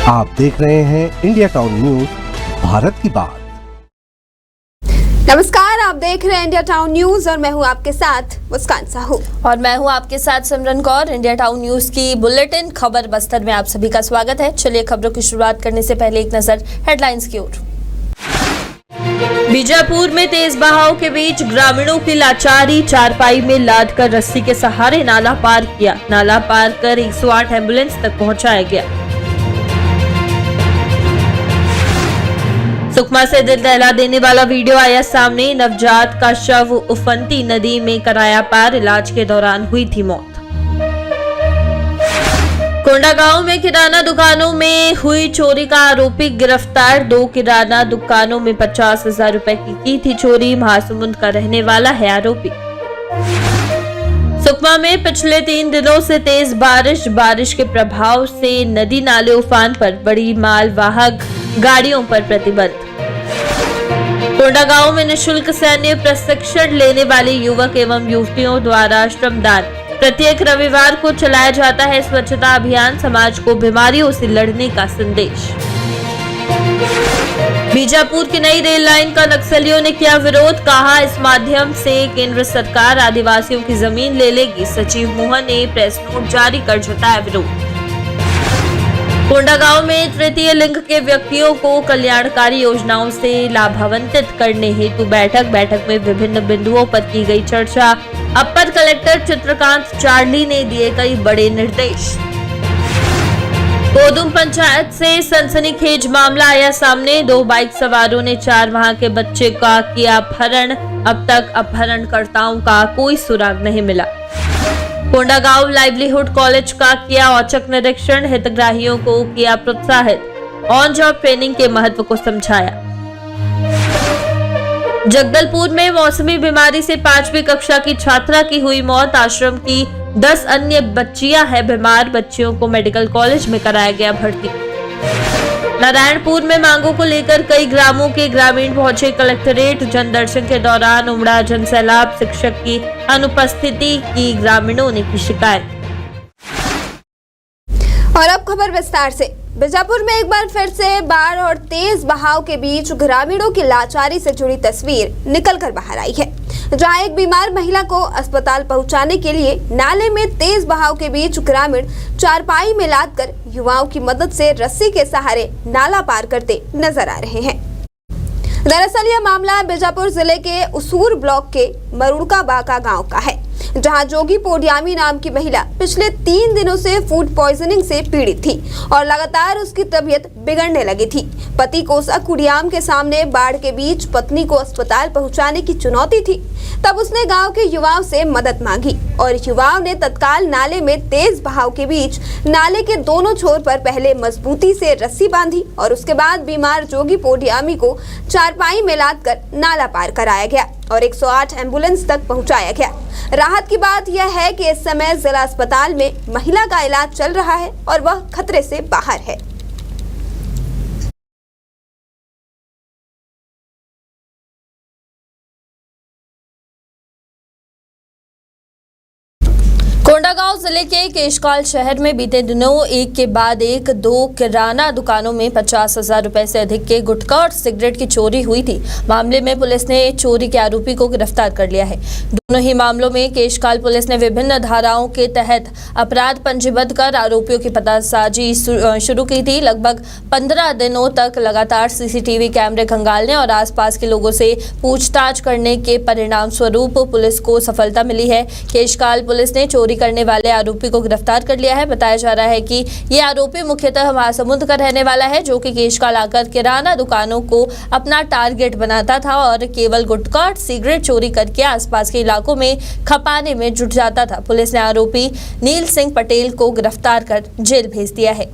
आप देख रहे हैं इंडिया टाउन न्यूज, भारत की बात। नमस्कार, आप देख रहे हैं इंडिया टाउन न्यूज और मैं हूं आपके साथ मुस्कान साहू। और मैं हूं आपके साथ सिमरन कौर। इंडिया टाउन न्यूज की बुलेटिन खबर बस्तर में आप सभी का स्वागत है। चलिए खबरों की शुरुआत करने से पहले एक नजर हेडलाइंस की ओर। बीजापुर में तेज बहाव के बीच ग्रामीणों की लाचारी, चारपाई में लाद कर रस्सी के सहारे नाला पार किया। नाला पार कर 108 एम्बुलेंस तक पहुंचाया गया। सुकमा से दिल दहला देने वाला वीडियो आया सामने। नवजात का शव उफनती नदी में कराया पार, इलाज के दौरान हुई थी मौत। कोंडागांव में किराना दुकानों में हुई चोरी का आरोपी गिरफ्तार। 2 किराना दुकानों में 50,000 रुपए की थी चोरी। महासमुंद का रहने वाला है आरोपी। सुकमा में पिछले 3 दिनों से तेज बारिश के प्रभाव से नदी नाले उफान पर, बड़ी मालवाहक गाड़ियों पर प्रतिबंध। कोंडागांव में निःशुल्क सैन्य प्रशिक्षण लेने वाले युवक एवं युवतियों द्वारा श्रमदान। प्रत्येक रविवार को चलाया जाता है स्वच्छता अभियान, समाज को बीमारियों से लड़ने का संदेश। बीजापुर की नई रेल लाइन का नक्सलियों ने किया विरोध, कहा इस माध्यम से केंद्र सरकार आदिवासियों की जमीन ले लेगी। सचिव मोहन ने प्रेस नोट जारी कर जताया विरोध। कोंडागांव में तृतीय लिंग के व्यक्तियों को कल्याणकारी योजनाओं से लाभान्वित करने हेतु बैठक में विभिन्न बिंदुओं पर की गई चर्चा। अपर कलेक्टर चित्रकांत चार्ली ने दिए कई बड़े निर्देश। कोदुम पंचायत से सनसनीखेज मामला आया सामने। 2 बाइक सवारों ने 4 माह के बच्चे का किया अपहरण। अब तक अपहरणकर्ताओं का कोई सुराग नहीं मिला। कोंडागांव लाइवलीहुड कॉलेज का किया औचक निरीक्षण, हितग्राहियों को किया प्रोत्साहित। ऑन जॉब ट्रेनिंग के महत्व को समझाया। जगदलपुर में मौसमी बीमारी से 5वीं कक्षा की छात्रा की हुई मौत। आश्रम की 10 अन्य बच्चियां हैं बीमार। बच्चियों को मेडिकल कॉलेज में कराया गया भर्ती। नारायणपुर में मांगों को लेकर कई ग्रामों के ग्रामीण पहुंचे कलेक्ट्रेट। जनदर्शन के दौरान उमड़ा जनसैलाब, शिक्षक की अनुपस्थिति की ग्रामीणों ने की शिकायत। और अब खबर विस्तार से। बीजापुर में एक बार फिर से बाढ़ और तेज बहाव के बीच ग्रामीणों की लाचारी से जुड़ी तस्वीर निकलकर बाहर आई है, जहां एक बीमार महिला को अस्पताल पहुंचाने के लिए नाले में तेज बहाव के बीच ग्रामीण चारपाई में लादकर युवाओं की मदद से रस्सी के सहारे नाला पार करते नजर आ रहे हैं। दरअसल यह मामला बीजापुर जिले के उसूर ब्लॉक के मरुड़का बाका गांव का है, जहां जोगी पोडियामी नाम की महिला पिछले 3 दिनों से फूड पॉइजनिंग से पीड़ित थी और लगातार उसकी तबीयत बिगड़ने लगी थी। पति कोसा कुडियाम के सामने बाढ़ के बीच पत्नी को अस्पताल पहुंचाने की चुनौती थी। तब उसने गांव के युवाओं से मदद मांगी और युवाओं ने तत्काल नाले में तेज बहाव के बीच नाले के दोनों छोर पर पहले मजबूती से रस्सी बांधी और उसके बाद बीमार जोगी पोडियामी को चारपाई में लादकर नाला पार कराया गया और 108 एम्बुलेंस तक पहुंचाया गया। राहत की बात यह है कि इस समय जिला अस्पताल में महिला का इलाज चल रहा है और वह खतरे से बाहर है। कोंडागांव जिले के केशकाल शहर में बीते दिनों एक के बाद एक 2 किराना दुकानों में 50,000 रुपए से अधिक के गुटखा और सिगरेट की चोरी हुई थी। मामले में पुलिस ने चोरी के आरोपी को गिरफ्तार कर लिया है। दोनों ही मामलों में केशकाल पुलिस ने विभिन्न धाराओं के तहत अपराध पंजीबद्ध कर आरोपियों की पतासाजी शुरू की थी। लगभग 15 दिनों तक लगातार सीसीटीवी कैमरे खंगालने और आसपास के लोगों से पूछताछ करने के परिणाम स्वरूप पुलिस को सफलता मिली है। केशकाल पुलिस ने चोरी करने वाले आरोपी को गिरफ्तार कर लिया है। बताया जा रहा है कि ये आरोपी मुख्यतः महासमुंद का रहने वाला है, जो कि केशकाल आकर किराना दुकानों को अपना टारगेट बनाता था और केवल गुटखा और सिगरेट चोरी करके आसपास के इलाकों में खपाने में जुट जाता था। पुलिस ने आरोपी नील सिंह पटेल को गिरफ्तार कर जेल भेज दिया है।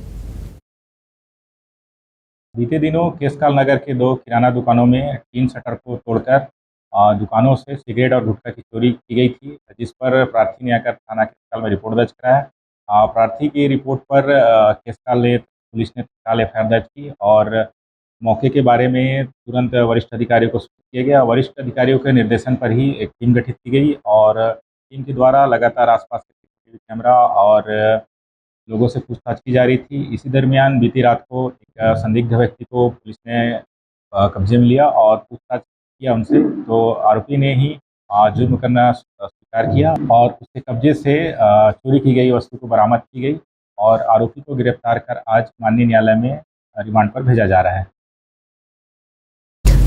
बीते दिनों केशकाल नगर के 2 किराना दुकानों में टीन शटर को तोड़कर दुकानों से सिगरेट और गुटखा की चोरी की गई थी, जिस पर प्रार्थी ने आकर थाना केशकाल में रिपोर्ट दर्ज कराया। प्रार्थी की रिपोर्ट पर पुलिस ने तत्काल एफआईआर दर्ज की और मौके के बारे में तुरंत वरिष्ठ अधिकारियों को सूचित किया गया। वरिष्ठ अधिकारियों के निर्देशन पर ही एक टीम गठित की गई और टीम के द्वारा लगातार आसपास के सीसीटीवी कैमरा और लोगों से पूछताछ की जा रही थी। इसी दरमियान बीती रात को एक संदिग्ध व्यक्ति को पुलिस ने कब्जे में लिया और पूछताछ किया उनसे, तो आरोपी ने ही जुर्म करना स्वीकार किया और उसके कब्जे से चोरी की गई वस्तु को बरामद की गई और आरोपी को गिरफ्तार कर आज माननीय न्यायालय में रिमांड पर भेजा जा रहा है।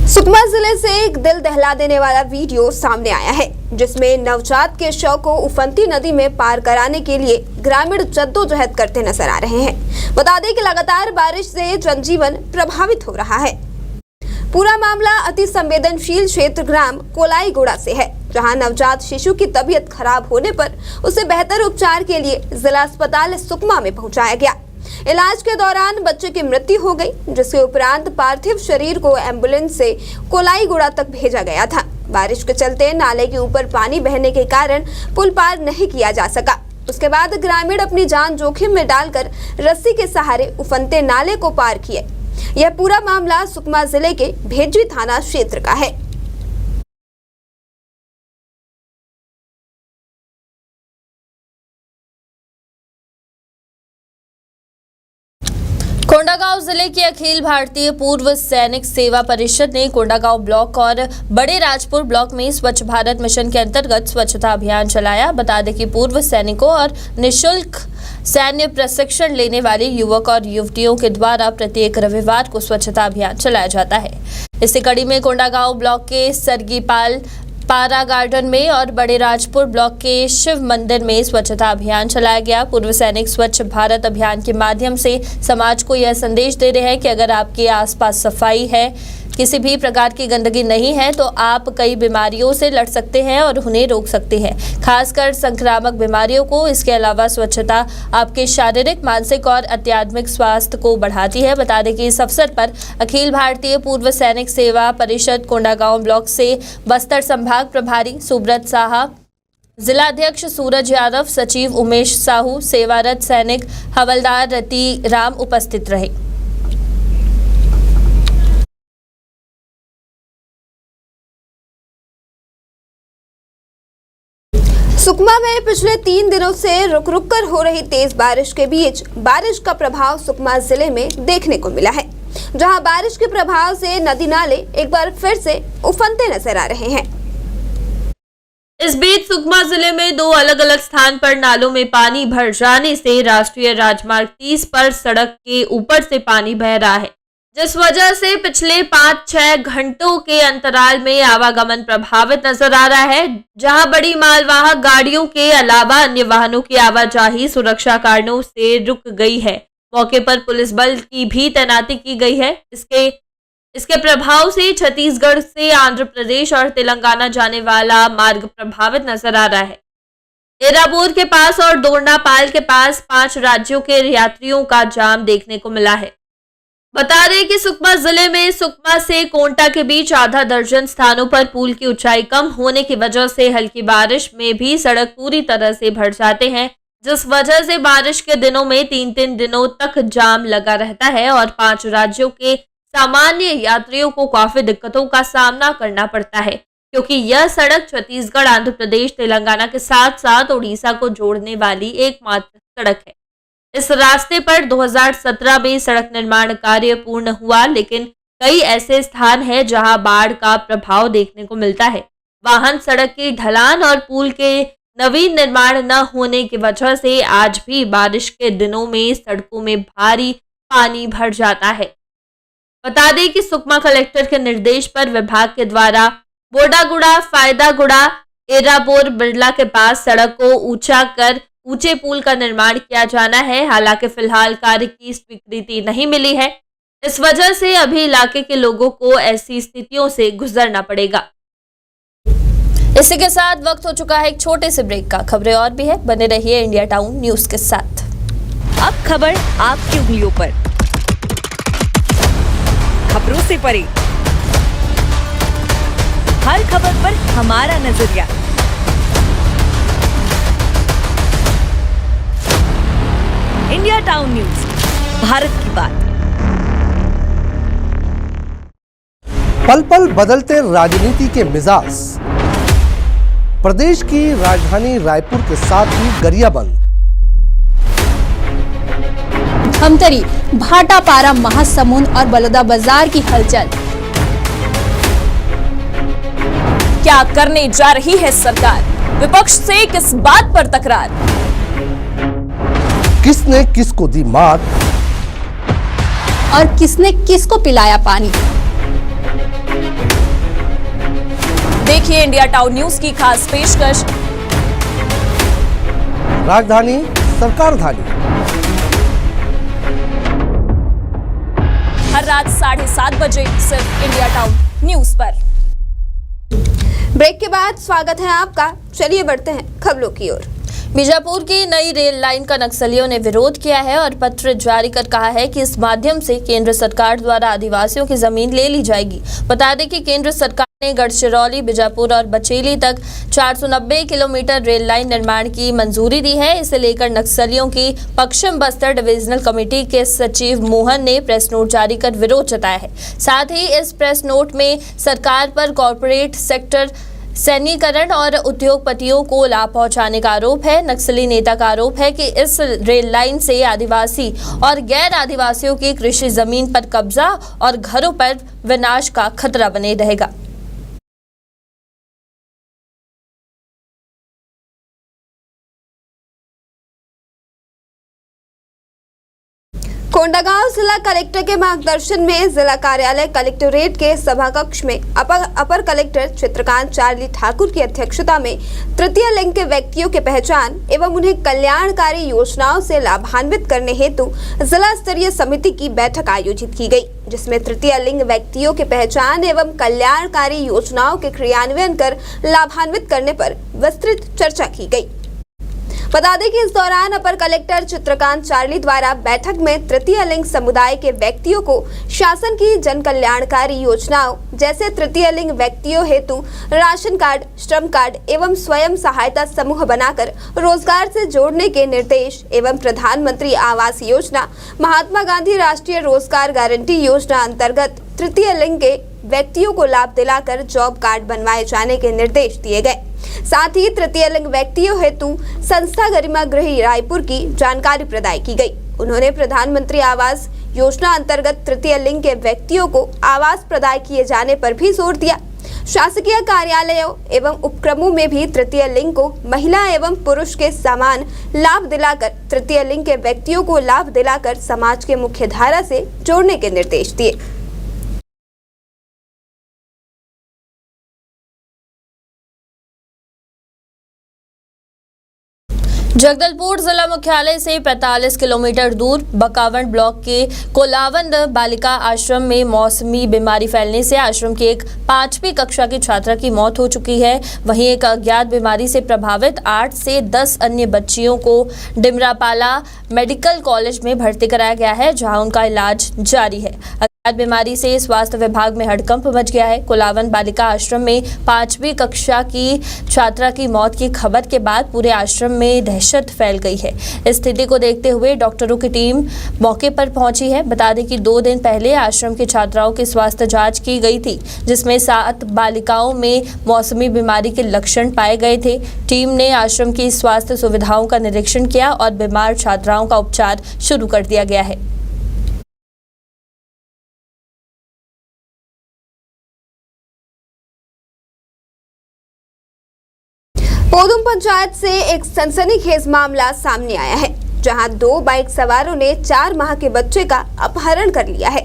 सुकमा जिले से एक दिल दहला देने वाला वीडियो सामने आया है, जिसमें नवजात के शव को उफनती नदी में पार कराने के लिए ग्रामीण जद्दोजहद करते नजर आ रहे हैं। बता दें कि लगातार बारिश से जनजीवन प्रभावित हो रहा है। पूरा मामला अति संवेदनशील क्षेत्र ग्राम कोलाईगुड़ा से है, जहां नवजात शिशु की तबीयत खराब होने पर उसे बेहतर उपचार के लिए जिला अस्पताल सुकमा में पहुंचाया गया। इलाज के दौरान बच्चे की मृत्यु हो गई, जिसके उपरांत पार्थिव शरीर को एम्बुलेंस से कोलाईगुड़ा तक भेजा गया था। बारिश के चलते नाले के ऊपर पानी बहने के कारण पुल पार नहीं किया जा सका। उसके बाद ग्रामीण अपनी जान जोखिम में डालकर रस्सी के सहारे उफनते नाले को पार किए। यह पूरा मामला सुकमा जिले के भेजी थाना क्षेत्र का है। कोंडागांव जिले की अखिल भारतीय पूर्व सैनिक सेवा परिषद ने कोंडागांव ब्लॉक और बड़े राजपुर ब्लॉक में स्वच्छ भारत मिशन के अंतर्गत स्वच्छता अभियान चलाया। बता दें कि पूर्व सैनिकों और निःशुल्क सैन्य प्रशिक्षण लेने वाले युवक और युवतियों के द्वारा प्रत्येक रविवार को स्वच्छता अभियान चलाया जाता है। इसी कड़ी में कोंडागांव ब्लॉक के सरगीपाल पारा गार्डन में और बड़े राजपुर ब्लॉक के शिव मंदिर में स्वच्छता अभियान चलाया गया। पूर्व सैनिक स्वच्छ भारत अभियान के माध्यम से समाज को यह संदेश दे रहे हैं कि अगर आपके आसपास सफाई है, किसी भी प्रकार की गंदगी नहीं है, तो आप कई बीमारियों से लड़ सकते हैं और उन्हें रोक सकते हैं, खासकर संक्रामक बीमारियों को। इसके अलावा स्वच्छता आपके शारीरिक, मानसिक और आध्यात्मिक स्वास्थ्य को बढ़ाती है। बता दें कि इस अवसर पर अखिल भारतीय पूर्व सैनिक सेवा परिषद कोंडागांव ब्लॉक से बस्तर संभाग प्रभारी सुब्रत साहा, जिलाध्यक्ष सूरज यादव, सचिव उमेश साहू, सेवारत सैनिक हवलदार रति राम उपस्थित रहे। सुकमा में पिछले 3 दिनों से रुक रुक कर हो रही तेज बारिश के बीच बारिश का प्रभाव सुकमा जिले में देखने को मिला है, जहां बारिश के प्रभाव से नदी नाले एक बार फिर से उफनते नजर आ रहे हैं। इस बीच सुकमा जिले में 2 अलग अलग स्थान पर नालों में पानी भर जाने से राष्ट्रीय राजमार्ग 30 पर सड़क के ऊपर से पानी बह रहा है, जिस वजह से पिछले 5-6 घंटों के अंतराल में आवागमन प्रभावित नजर आ रहा है, जहां बड़ी मालवाहक गाड़ियों के अलावा अन्य वाहनों की आवाजाही सुरक्षा कारणों से रुक गई है। मौके पर पुलिस बल की भी तैनाती की गई है। इसके प्रभाव से छत्तीसगढ़ से आंध्र प्रदेश और तेलंगाना जाने वाला मार्ग प्रभावित नजर आ रहा है। एराबोर के पास और दोरनापाल के पास 5 राज्यों के यात्रियों का जाम देखने को मिला है। बता दें कि सुकमा जिले में सुकमा से कोंटा के बीच आधा दर्जन स्थानों पर पुल की ऊंचाई कम होने की वजह से हल्की बारिश में भी सड़क पूरी तरह से भर जाते हैं, जिस वजह से बारिश के दिनों में 3-3 दिनों तक जाम लगा रहता है और 5 राज्यों के सामान्य यात्रियों को काफी दिक्कतों का सामना करना पड़ता है, क्योंकि यह सड़क छत्तीसगढ़, आंध्र प्रदेश, तेलंगाना के साथ साथ उड़ीसा को जोड़ने वाली एकमात्र सड़क है। इस रास्ते पर 2017 में सड़क निर्माण कार्य पूर्ण हुआ, लेकिन कई ऐसे स्थान हैं जहां बाढ़ का प्रभाव देखने को मिलता है। वाहन सड़क की ढलान और पुल के नवीन निर्माण न होने की वजह से आज भी बारिश के दिनों में सड़कों में भारी पानी भर जाता है। बता दें कि सुकमा कलेक्टर के निर्देश पर विभाग के द्वारा बोडागुड़ा, फायदागुड़ा, एराबोर, बिरला के पास सड़क को ऊंचा कर ऊंचे पुल का निर्माण किया जाना है। हालांकि फिलहाल कार्य की स्वीकृति नहीं मिली है, इस वजह से अभी इलाके के लोगों को ऐसी स्थितियों से गुजरना पड़ेगा। इसी के साथ वक्त हो चुका है एक छोटे से ब्रेक का। खबरें और भी है, बने रहिए इंडिया टाउन न्यूज के साथ। अब खबर आपकी उंगलियों पर, खबरों से परे, हर खबर पर हमारा नजरिया। इंडिया टाउन न्यूज, भारत की बात। पल पल बदलते राजनीति के मिजाज, प्रदेश की राजधानी रायपुर के साथ ही गरियाबंद, थमतरी, भाटापारा, महासमुंद और बलौदाबाजार की हलचल। क्या करने जा रही है सरकार? विपक्ष से किस बात पर तकरार? किसने किसको दी मात और किसने किसको पिलाया पानी? देखिए इंडिया टाउन न्यूज की खास पेशकश। राजधानी सरकार धानी। हर रात 7:30 बजे सिर्फ इंडिया टाउन न्यूज पर। ब्रेक के बाद स्वागत है आपका। चलिए बढ़ते हैं खबरों की ओर। बीजापुर की नई रेल लाइन का नक्सलियों ने विरोध किया है और पत्र जारी कर कहा है कि इस माध्यम से केंद्र सरकार द्वारा आदिवासियों की जमीन ले ली जाएगी। बता दें कि केंद्र सरकार ने गढ़चिरौली, बीजापुर और बचेली तक 490 किलोमीटर रेल लाइन निर्माण की मंजूरी दी है। इसे लेकर नक्सलियों की पश्चिम बस्तर डिविजनल कमेटी के सचिव मोहन ने प्रेस नोट जारी कर विरोध जताया है। साथ ही इस प्रेस नोट में सरकार पर कॉरपोरेट सेक्टर, सैन्यीकरण और उद्योगपतियों को लाभ पहुंचाने का आरोप है। नक्सली नेता का आरोप है कि इस रेल लाइन से आदिवासी और गैर आदिवासियों की कृषि जमीन पर कब्जा और घरों पर विनाश का खतरा बने रहेगा। कोंडागांव जिला कलेक्टर के मार्गदर्शन में जिला कार्यालय कलेक्टोरेट के सभा कक्ष में अपर कलेक्टर चित्रकांत चार्ली ठाकुर की अध्यक्षता में तृतीय लिंग के व्यक्तियों के पहचान एवं उन्हें कल्याणकारी योजनाओं से लाभान्वित करने हेतु जिला स्तरीय समिति की बैठक आयोजित की गई, जिसमें तृतीय लिंग व्यक्तियों के पहचान एवं कल्याणकारी योजनाओं के क्रियान्वयन कर लाभान्वित करने पर विस्तृत चर्चा की गई। बता दें कि इस दौरान अपर कलेक्टर चित्रकांत चार्ली द्वारा बैठक में तृतीय लिंग समुदाय के व्यक्तियों को शासन की जन कल्याणकारी योजनाओं जैसे तृतीय लिंग व्यक्तियों हेतु राशन कार्ड, श्रम कार्ड एवं स्वयं सहायता समूह बनाकर रोजगार से जोड़ने के निर्देश एवं प्रधानमंत्री आवास योजना, महात्मा गांधी राष्ट्रीय रोजगार गारंटी योजना अंतर्गत तृतीय लिंग के व्यक्तियों को लाभ दिलाकर जॉब कार्ड बनवाए जाने के निर्देश दिए गए। साथ ही तृतीय लिंग व्यक्तियों हेतु संस्था गरिमा गृह रायपुर की जानकारी प्रदान की गई। उन्होंने प्रधानमंत्री आवास योजना अंतर्गत तृतीय लिंग के व्यक्तियों को आवास प्रदान किए जाने पर भी जोर दिया। शासकीय कार्यालयों एवं उपक्रमों में भी तृतीय लिंग को महिला एवं पुरुष के समान लाभ दिलाकर तृतीय लिंग के व्यक्तियों को लाभ दिलाकर समाज के मुख्य धारा से जोड़ने के निर्देश दिए। जगदलपुर जिला मुख्यालय से 45 किलोमीटर दूर बकावंड ब्लॉक के कोलावंद बालिका आश्रम में मौसमी बीमारी फैलने से आश्रम की एक 5वीं कक्षा की छात्रा की मौत हो चुकी है। वहीं एक अज्ञात बीमारी से प्रभावित 8 से 10 अन्य बच्चियों को डिमरापाला मेडिकल कॉलेज में भर्ती कराया गया है, जहां उनका इलाज जारी है। बीमारी से स्वास्थ्य विभाग में हड़कंप मच गया है। कोलावन बालिका आश्रम में 5वीं कक्षा की छात्रा की मौत की खबर के बाद पूरे आश्रम में दहशत फैल गई है। इस स्थिति को देखते हुए डॉक्टरों की टीम मौके पर पहुंची है। बता दें कि 2 दिन पहले आश्रम की छात्राओं की स्वास्थ्य जांच की गई थी, जिसमें 7 बालिकाओं में मौसमी बीमारी के लक्षण पाए गए थे। टीम ने आश्रम की स्वास्थ्य सुविधाओं का निरीक्षण किया और बीमार छात्राओं का उपचार शुरू कर दिया गया है। पोदुम पंचायत से एक सनसनीखेज मामला सामने आया है, जहां 2 बाइक सवारों ने 4 माह के बच्चे का अपहरण कर लिया है।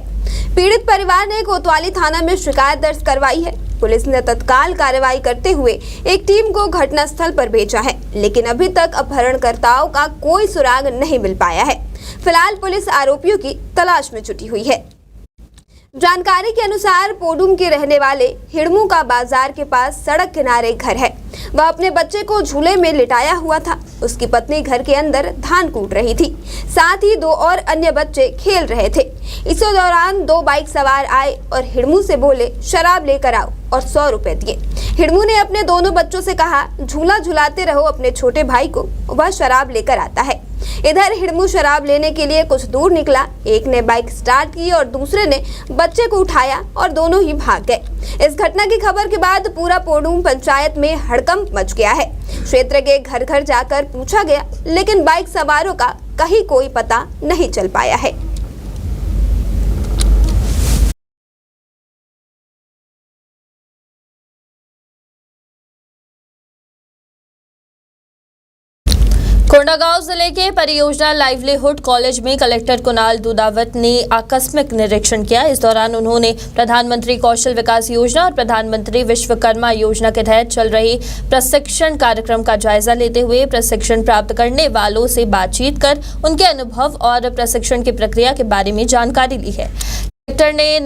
पीड़ित परिवार ने कोतवाली थाना में शिकायत दर्ज करवाई है। पुलिस ने तत्काल कार्रवाई करते हुए एक टीम को घटनास्थल पर भेजा है, लेकिन अभी तक अपहरणकर्ताओं का कोई सुराग नहीं मिल पाया है। फिलहाल पुलिस आरोपियों की तलाश में जुटी हुई है। जानकारी के अनुसार पोडुम के रहने वाले हिड़मू का बाजार के पास सड़क किनारे घर है। वह अपने बच्चे को झूले में लिटाया हुआ था। उसकी पत्नी घर के अंदर धान कूट रही थी, साथ ही 2 और अन्य बच्चे खेल रहे थे। इस दौरान 2 बाइक सवार आए और हिड़मू से बोले, शराब लेकर आओ, और 100 रुपए दिए। हिड़मू ने अपने दोनों बच्चों से कहा, झूला झुलाते रहो अपने छोटे भाई को, वह शराब लेकर आता है। इधर हिड़मू शराब लेने के लिए कुछ दूर निकला। एक ने बाइक स्टार्ट की और दूसरे ने बच्चे को उठाया और दोनों ही भाग गए। इस घटना की खबर के बाद पूरा पोडुम पंचायत में हड़कंप मच गया है। क्षेत्र के घर घर जाकर पूछा गया, लेकिन बाइक सवारों का कहीं कोई पता नहीं चल पाया है। कोंडागांव जिले के परियोजना लाइवलीहुड कॉलेज में कलेक्टर कुणाल दुदावत ने आकस्मिक निरीक्षण किया। इस दौरान उन्होंने प्रधानमंत्री कौशल विकास योजना और प्रधानमंत्री विश्वकर्मा योजना के तहत चल रही प्रशिक्षण कार्यक्रम का जायजा लेते हुए प्रशिक्षण प्राप्त करने वालों से बातचीत कर उनके अनुभव और प्रशिक्षण की प्रक्रिया के बारे में जानकारी ली है। कलेक्टर ने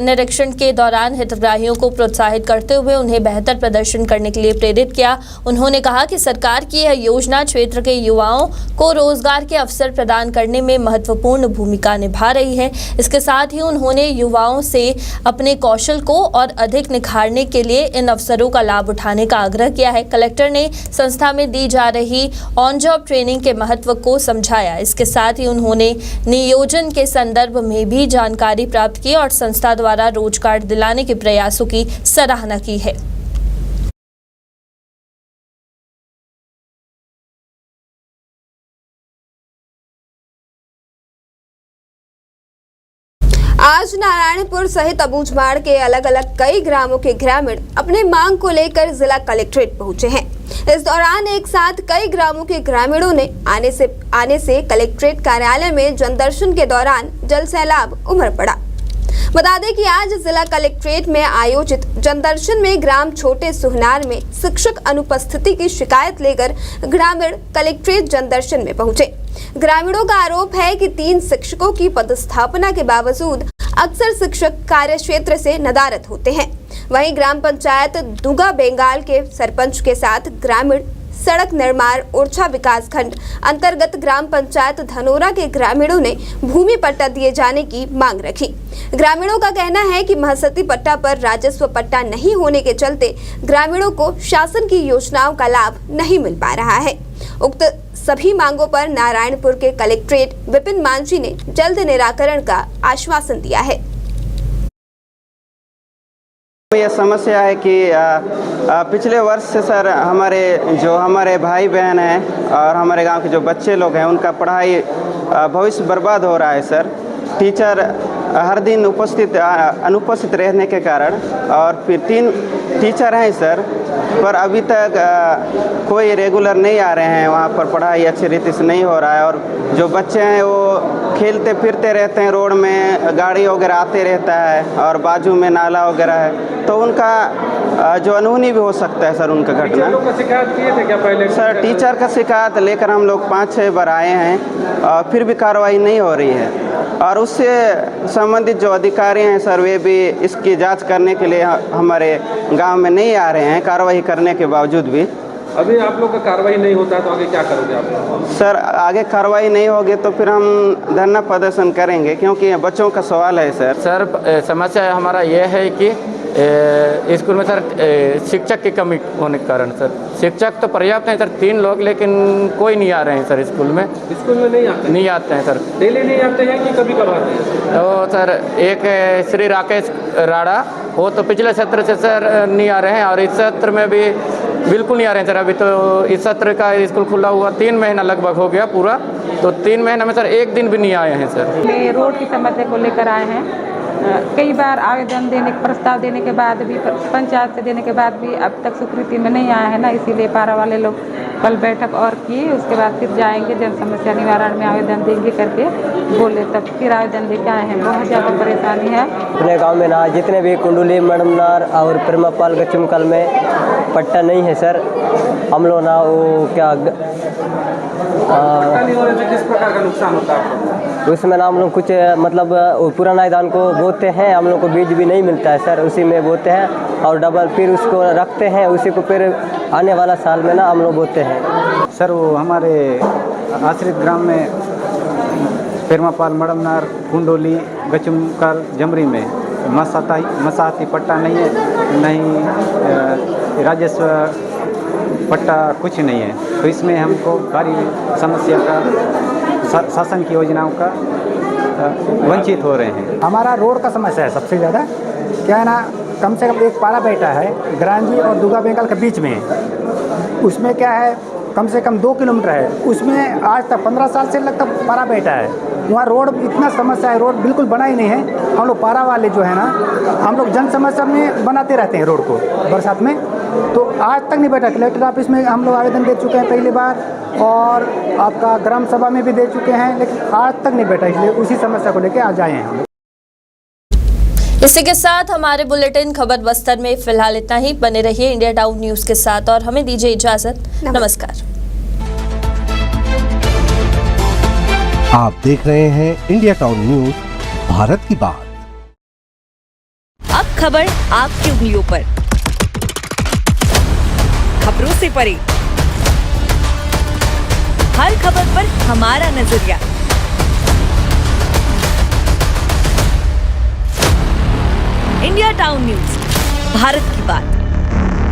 निरीक्षण के दौरान हितग्राहियों को प्रोत्साहित करते हुए उन्हें बेहतर प्रदर्शन करने के लिए प्रेरित किया। उन्होंने कहा कि सरकार की यह योजना क्षेत्र के युवाओं को रोजगार के अवसर प्रदान करने में महत्वपूर्ण भूमिका निभा रही है। इसके साथ ही उन्होंने युवाओं से अपने कौशल को और अधिक निखारने के लिए इन अवसरों का लाभ उठाने का आग्रह किया है। कलेक्टर ने संस्था में दी जा रही ऑन जॉब ट्रेनिंग के महत्व को समझाया। इसके साथ ही उन्होंने नियोजन के संदर्भ में भी जानकारी प्राप्त की और संस्था द्वारा रोजगार दिलाने के प्रयासों की सराहना की है। आज नारायणपुर सहित अबूझमाड़ के अलग अलग कई ग्रामों के ग्रामीण अपने मांग को लेकर जिला कलेक्ट्रेट पहुंचे हैं। इस दौरान एक साथ कई ग्रामों के ग्रामीणों ने आने से कलेक्ट्रेट कार्यालय में जनदर्शन के दौरान जल सैलाब उमड़ पड़ा। बता दें कि आज जिला कलेक्ट्रेट में आयोजित जनदर्शन में ग्राम छोटे सुहनार में शिक्षक अनुपस्थिति की शिकायत लेकर ग्रामीण कलेक्ट्रेट जनदर्शन में पहुंचे। ग्रामीणों का आरोप है कि 3 शिक्षकों की पदस्थापना के बावजूद अक्सर शिक्षक कार्यक्षेत्र से नदारद होते हैं। वहीं ग्राम पंचायत दुगा बेंगाल के सरपंच के साथ ग्रामीण सड़क निर्माण ओरछा विकास खंड अंतर्गत ग्राम पंचायत धनोरा के ग्रामीणों ने भूमि पट्टा दिए जाने की मांग रखी। ग्रामीणों का कहना है कि महसती पट्टा पर राजस्व पट्टा नहीं होने के चलते ग्रामीणों को शासन की योजनाओं का लाभ नहीं मिल पा रहा है। उक्त सभी मांगों पर नारायणपुर के कलेक्ट्रेट विपिन मांझी ने जल्द निराकरण का आश्वासन दिया है। यह समस्या है कि पिछले वर्ष से सर हमारे भाई बहन हैं और हमारे गांव के जो बच्चे लोग हैं उनका पढ़ाई भविष्य बर्बाद हो रहा है सर। टीचर हर दिन अनुपस्थित रहने के कारण और फिर 3 टीचर हैं सर, पर अभी तक कोई रेगुलर नहीं आ रहे हैं। वहाँ पर पढ़ाई अच्छी रीति से नहीं हो रहा है और जो बच्चे हैं वो खेलते फिरते रहते हैं, रोड में गाड़ी वगैरह आते रहता है और बाजू में नाला वगैरह है, तो उनका जो अनहोनी भी हो सकता है सर उनका घटना। टीचर का शिकायत किए थे क्या पहले? सर टीचर का शिकायत लेकर हम लोग 5-6 बार आए हैं और फिर भी कार्रवाई नहीं हो रही है और उससे संबंधित जो अधिकारी हैं सर वे भी इसकी जांच करने के लिए हमारे गांव में नहीं आ रहे हैं कार्रवाई करने के बावजूद भी। अभी आप लोग का कार्रवाई नहीं होता है तो आगे क्या करोगे आप? सर आगे कार्रवाई नहीं होगी तो फिर हम धरना प्रदर्शन करेंगे क्योंकि ये बच्चों का सवाल है सर। सर समस्या हमारा ये है कि स्कूल में सर शिक्षक की कमी होने के कारण सर शिक्षक तो पर्याप्त हैं सर 3 लोग, लेकिन कोई नहीं आ रहे हैं सर स्कूल में नहीं आते हैं सर। डेली नहीं आते हैं कि कभी कभार आते हैं? तो सर एक श्री राकेश राणा वो तो पिछले सत्र से सर नहीं आ रहे हैं और इस सत्र में भी बिल्कुल नहीं आ रहे हैं सर। अभी तो इस सत्र का स्कूल खुला हुआ 3 महीना लगभग हो गया पूरा, तो 3 महीने में सर एक दिन भी नहीं आए हैं सर। रोड की समस्या को लेकर आए हैं। कई बार आवेदन प्रस्ताव देने के बाद भी, पंचायत से देने के बाद भी अब तक स्वीकृति में नहीं आया है ना, इसीलिए पारा वाले लोग कल बैठक और किए, उसके बाद फिर जाएंगे जन समस्या निवारण में आवेदन देंगे करके बोले, तब फिर आवेदन लेके आए हैं। बहुत ज़्यादा परेशानी है अपने गांव में ना, जितने भी कुंडली मडमनार और प्रेमापाल गचुमकल में पट्टा नहीं है सर। हम लोग ना वो क्या नहीं होने से किस प्रकार का नुकसान होता है? उसमें ना हम लोग कुछ मतलब पुराना धान को बोते हैं, हम लोग को बीज भी नहीं मिलता है सर, उसी में बोते हैं और डबल फिर उसको रखते हैं, उसी को फिर आने वाला साल में ना हम लोग बोते हैं। सर वो हमारे आश्रित ग्राम में पेरमापाल मडमनार कुंडोली गचुमकल जमरी में मसाहती पट्टा नहीं है, नहीं राजस्व पट्टा कुछ नहीं है, तो इसमें हमको भारी समस्या का शासन की योजनाओं का वंचित हो रहे हैं। हमारा रोड का समस्या है सबसे ज़्यादा। क्या है ना, कम से कम एक पारा बैठा है ग्रांजी और दुगा बेंगल के बीच में, उसमें क्या है कम से कम 2 किलोमीटर है, उसमें आज तक 15 साल से लगभग पारा बैठा है। वहाँ रोड इतना समस्या है, रोड बिल्कुल बना ही नहीं है। हम लोग पारा वाले जो है ना, हम लोग जन समस्या में बनाते रहते हैं रोड को बरसात में, तो आज तक नहीं बैठा। कलेक्टर ऑफिस में हम लोग आवेदन दे चुके हैं पहली बार, और आपका ग्राम सभा में भी दे चुके हैं, लेकिन आज तक नहीं बैठा। इसलिए उसी समस्या को लेकर आज आए हैं हम। इसी के साथ हमारे बुलेटिन खबर बस्तर में फिलहाल इतना ही। बने रहिए इंडिया टाउन न्यूज के साथ और हमें दीजिए इजाजत। नमस्कार। आप देख रहे हैं इंडिया टाउन न्यूज, भारत की बात। अब खबर आपकी उंगलियों पर, खबरों से परे, हर खबर पर हमारा नजरिया। इंडिया टाउन न्यूज, भारत की बात।